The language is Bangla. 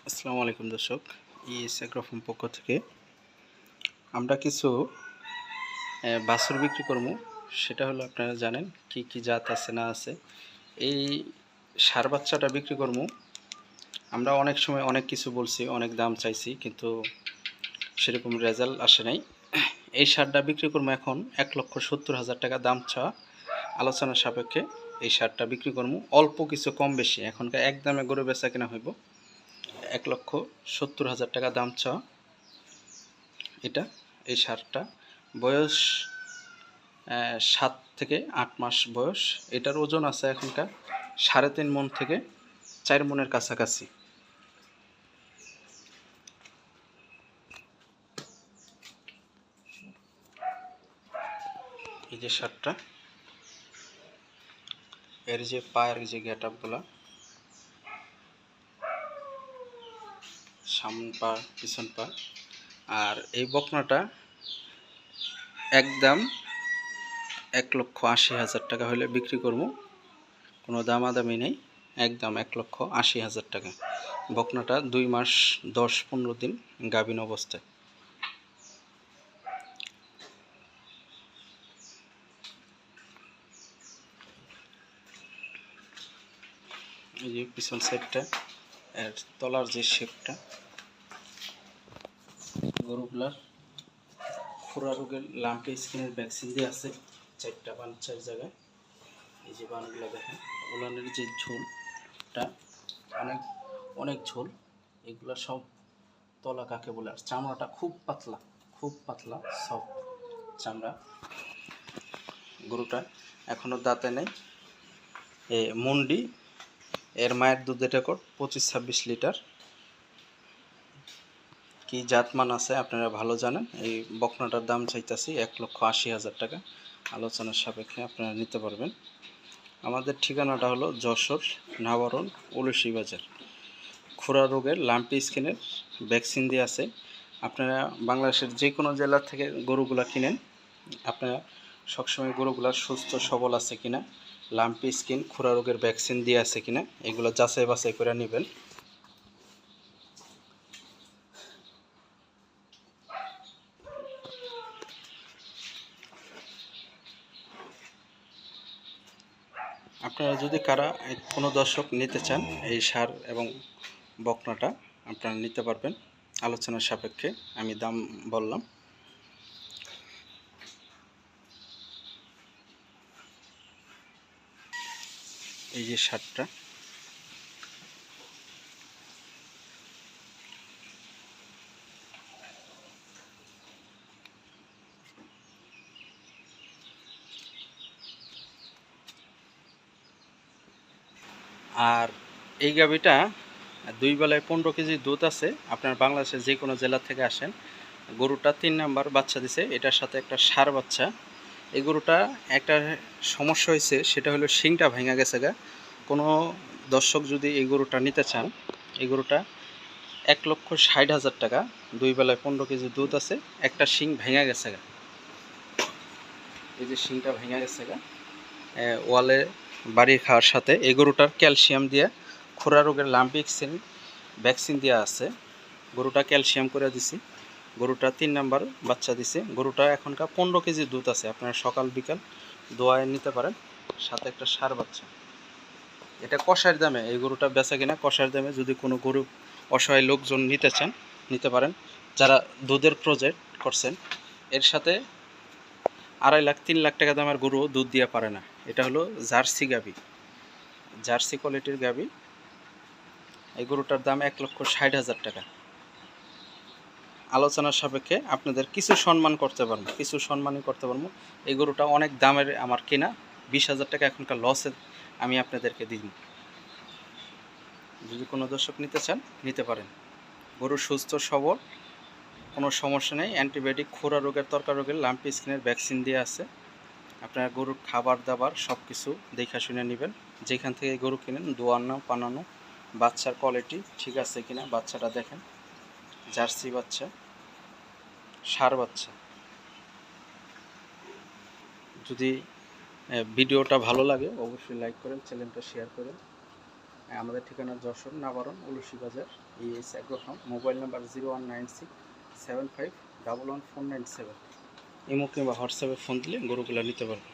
আসসালামু আলাইকুম দর্শক, ইএস এগ্রোফার্ম পক্ষ থেকে আমরা কিছু বাছুর বিক্রি করবো। সেটা হলো আপনারা জানেন কি কি জাত আছে না আছে। এই ষাঁড় বাচ্চাটা বিক্রি করবো। আমরা অনেক সময় অনেক কিছু বলছি, অনেক দাম চাইছি, কিন্তু সেরকম রেজাল্ট আসে নাই। এই ষাঁড়টা বিক্রি করবো এখন 1,70,000 টাকা দাম চাওয়া, আলোচনার সাপেক্ষে এই ষাঁড়টা বিক্রি করবো। অল্প কিছু কম বেশি এখনকার একদমে গরু বেচা কেনা হইব। 1,70,000 টাকা দাম চাওয়া এটা। এই ষাঁড়টা বয়স 7 থেকে 8 মাস বয়স। এটার ওজন আছে এখনকার 3.5 মণ থেকে 4 মণের কাছাকাছি। এই যে ষাঁড়টা, এর যে পায়ের যে গেট আপগুলা, সামন পা পিছন পা। আর এই বকনাটা একদম 1,80,000 টাকা হলে বিক্রি করব। কোনো দামাদামি নেই, একদম 1,80,000 টাকা। বকনাটা 2 মাস 10-15 দিন গাভীন অবস্থায়। এই যে পিছন সাইডটা, এর তলার যে শেপটা, গরুগুলার খুরা রোগের লাম্পি স্কিনের ভ্যাকসিন দিয়ে আছে 4টা বান 4 জায়গায়। এই যে বানগুলো দেখেন, ওলানের যে ঝোলটা অনেক অনেক ঝোল। এগুলো সব তলা কাকে বলে। আর চামড়াটা খুব পাতলা, খুব পাতলা সফট চামড়া। গরুটা এখনও দাঁতে নেই। মুন্ডি, এর মায়ের দুধের রেকর্ড 25-26 লিটার। কি জাতমান আছে আপনারা ভালো জানেন। এই বকনাটার দাম চাইতেছি 1,80,000 টাকা, আলোচনার সাপেক্ষে আপনারা নিতে পারবেন। আমাদের ঠিকানাটা হলো যশোর নাবারণ উলুশি বাজার। খুরা রোগের লাম্পি স্কিনের ভ্যাকসিন দিয়ে আছে। আপনারা বাংলাদেশের যে কোনো জেলা থেকে গরুগুলা কিনেন, আপনারা সবসময় গরুগুলার সুস্থ সবল আছে কিনা, লাম্পি স্কিন খুরা রোগের ভ্যাকসিন দিয়ে আছে কিনা, এগুলো যাচাই বাছাই করে নেবেন। আপনারা যদি কোনো দর্শক নিতে চান, এই ষাঁড় এবং বকনাটা আপনারা নিতে পারবেন। আলোচনার সাপেক্ষে আমি দাম বললাম। এই যে ষাঁড়টা, আর এই গাভীটা 2 বেলায় 15 কেজি দুধ আছে। আপনার বাংলাদেশের যে কোনো জেলা থেকে আসেন। গরুটা 3 নাম্বার বাচ্চা দিছে, এটার সাথে একটা ষাঁড় বাচ্চা। এই গরুটা একটা সমস্যা হয়েছে, সেটা হলো শিংটা ভেঙে গেছে গা। কোনো দর্শক যদি এই গরুটা নিতে চান, এই গরুটা 1,60,000 টাকা। 2 বেলায় 15 কেজি দুধ আছে, একটা শিং ভেঙে গেছে গা। এই যে শিংটা ভেঙে গেছে গা, ওয়ালে বাড়ি খাওয়ার সাথে এই গরুটার ক্যালসিয়াম দিয়ে খুরা রোগের লাম্পি স্কিন ভ্যাকসিন দেওয়া আছে। গরুটা ক্যালসিয়াম করে দিছি। গরুটা 3 নাম্বার বাচ্চা দিছে। গরুটা এখনকার 15 কেজি দুধ আছে। আপনারা সকাল বিকাল দোয়ায় নিতে পারেন। সাথে একটা ষাঁড় বাচ্চা। এটা কষার দামে এই গরুটা বেচা কিনা কষার দামে। যদি কোনো গরু অসহায় লোকজন নিতে চান, নিতে পারেন। যারা দুধের প্রজেক্ট করছেন, এর সাথে 2.5 লাখ 3 লাখ টাকা দামের গরু দুধ দিয়ে পারে না। এটা হলো জার্সি গাভী, জার্সি কোয়ালিটির গাভী। এই গরুটার দাম 1,60,000 টাকা। আলোচনার সাপেক্ষে আপনাদের কিছু সম্মান করতে পারবো, কিছু সম্মানই করতে পারবো। এই গরুটা অনেক দামের আমার কেনা, 20,000 টাকা এখনকার লসে আমি আপনাদেরকে দিই। যদি কোনো দর্শক নিতে চান, নিতে পারেন। গরু সুস্থ সবল, কোনো সমস্যা নেই। অ্যান্টিবায়োটিক, খুরা রোগের, তরকা রোগের লাম্পি স্কিনের ভ্যাকসিন দিয়ে আছে। আপনারা গরুর খাবার দাবার সব কিছু দেখা শুনে নেবেন। যেখান থেকে গরু কিনেন, দোয়ানো পানানো, বাচ্চার কোয়ালিটি ঠিক আছে কিনা বাচ্চাটা দেখেন। জার্সি বাচ্চা, ষাঁড় বাচ্চা। যদি ভিডিওটা ভালো লাগে অবশ্যই লাইক করেন, চ্যানেলটা শেয়ার করেন। আমাদের ঠিকানা যশোর নাবারণ উলুশি বাজার, ES agro farm. Mobile number 019675111497। Imo কিংবা হোয়াটসঅ্যাপে ফোন দিলে গরুগুলো নিতে পারবেন।